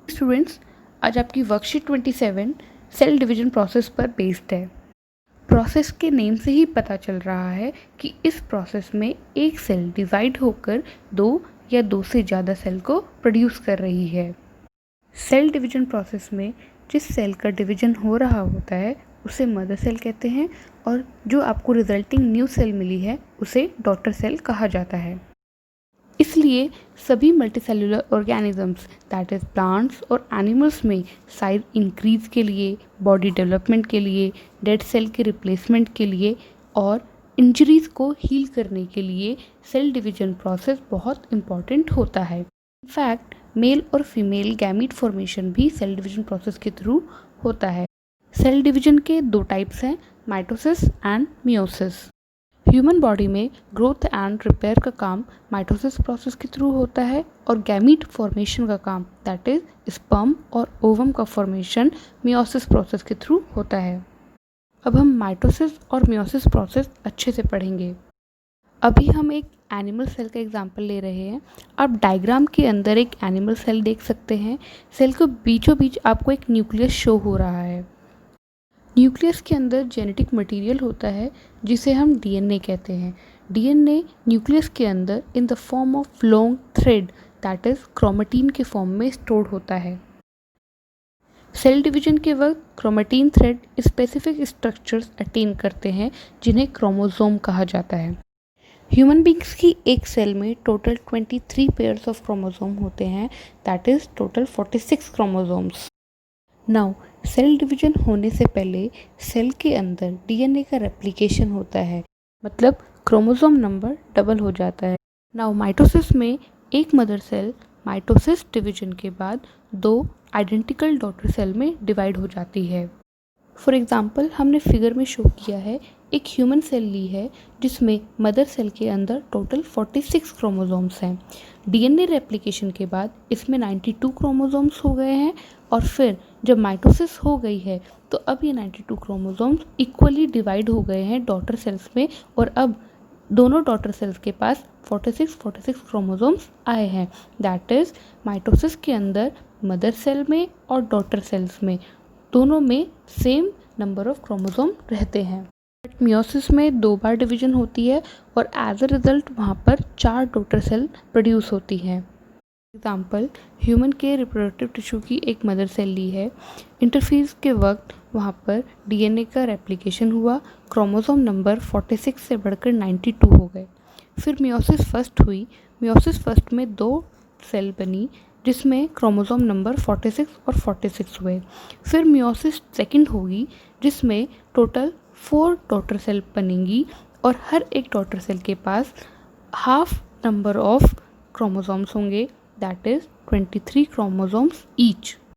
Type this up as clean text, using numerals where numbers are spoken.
Students, आज आपकी worksheet 27 cell division process पर बेस्ड है। प्रोसेस के नेम से ही पता चल रहा है कि इस प्रोसेस में एक सेल डिवाइड होकर दो या दो से ज़्यादा सेल को प्रोड्यूस कर रही है। सेल डिवीजन प्रोसेस में जिस सेल का डिवीजन हो रहा होता है उसे मदर सेल कहते हैं और जो आपको रिजल्टिंग न्यू सेल मिली है उसे डॉटर सेल कहा जाता है। इसलिए सभी multicellular organisms that is plants और एनिमल्स में साइज इंक्रीज के लिए, बॉडी डेवलपमेंट के लिए, डेड सेल के रिप्लेसमेंट के लिए और इंजरीज को हील करने के लिए सेल डिवीजन प्रोसेस बहुत इम्पॉर्टेंट होता है। इनफैक्ट मेल और फीमेल गैमीट फॉर्मेशन भी सेल डिवीजन प्रोसेस के थ्रू होता है। सेल डिवीजन के दो टाइप्स हैं, mitosis and meiosis. Human body में ग्रोथ एंड रिपेयर का काम माइटोसिस प्रोसेस के थ्रू होता है और गैमीट फॉर्मेशन का काम दैट इज स्पर्म और ओवम का फॉर्मेशन मियोसिस प्रोसेस के थ्रू होता है। अब हम माइटोसिस और मियोसिस प्रोसेस अच्छे से पढ़ेंगे। अभी हम एक एनिमल सेल का एग्जांपल ले रहे हैं। आप डायग्राम के अंदर एक एनिमल सेल देख सकते हैं। सेल को बीचों बीच आपको एक न्यूक्लियस शो हो रहा है। न्यूक्लियस के अंदर जेनेटिक मटेरियल होता है जिसे हम डीएनए कहते हैं। डीएनए न्यूक्लियस के अंदर in the form of long thread that is chromatin के फॉर्म में स्टोर होता है। सेल डिवीजन के वक्त chromatin thread specific structures attain करते हैं जिन्हें क्रोमोसोम कहा जाता है। ह्यूमन बींग्स की एक सेल में टोटल 23 पेयर्स ऑफ क्रोमोसोम होते हैं that is total 46 chromosomes. Now cell division होने से पहले सेल के अंदर डीएनए का रेप्लिकेशन होता है, मतलब क्रोमोसोम नंबर डबल हो जाता है। नाउ माइटोसिस में एक मदर सेल माइटोसिस डिवीजन के बाद दो आइडेंटिकल डॉटर सेल में डिवाइड हो जाती है। फॉर एग्जांपल हमने फिगर में शो किया है, एक ह्यूमन सेल ली है जिसमें मदर सेल के अंदर टोटल 46 क्रोमोसोम्स हैं। डीएनए रेप्लिकेशन के बाद इसमें 92 क्रोमोसोम्स हो गए हैं और फिर जब माइटोसिस हो गई है तो अब ये 92 क्रोमोसोम्स इक्वली डिवाइड हो गए हैं डॉटर सेल्स में और अब दोनों डॉटर सेल्स के पास 46 क्रोमोसोम्स आए हैं। दैट इज़ माइटोसिस के अंदर मदर सेल में और डॉटर सेल्स में दोनों में सेम नंबर ऑफ क्रोमोसोम रहते हैं। बट मियोसिस में 2 बार डिवीजन होती है और एज अ रिजल्ट वहाँ पर 4 डॉटर सेल प्रोड्यूस होती हैं। एग्जाम्पल, ह्यूमन के रिप्रोडक्टिव टिश्यू की एक मदर सेल ली है। इंटरफेज के वक्त वहाँ पर डीएनए का रेप्लिकेशन हुआ, क्रोमोसोम नंबर 46 से बढ़कर 92 हो गए। फिर मियोसिस फर्स्ट हुई। मियोसिस फर्स्ट में 2 सेल बनी जिसमें क्रोमोसोम नंबर 46 और 46 हुए। फिर मियोसिस सेकंड होगी जिसमें टोटल 4 डॉटर सेल बनेंगी और हर एक डॉटर सेल के पास हाफ नंबर ऑफ क्रोमोसोम्स होंगे दैट इज 23 क्रोमोसोम्स ईच।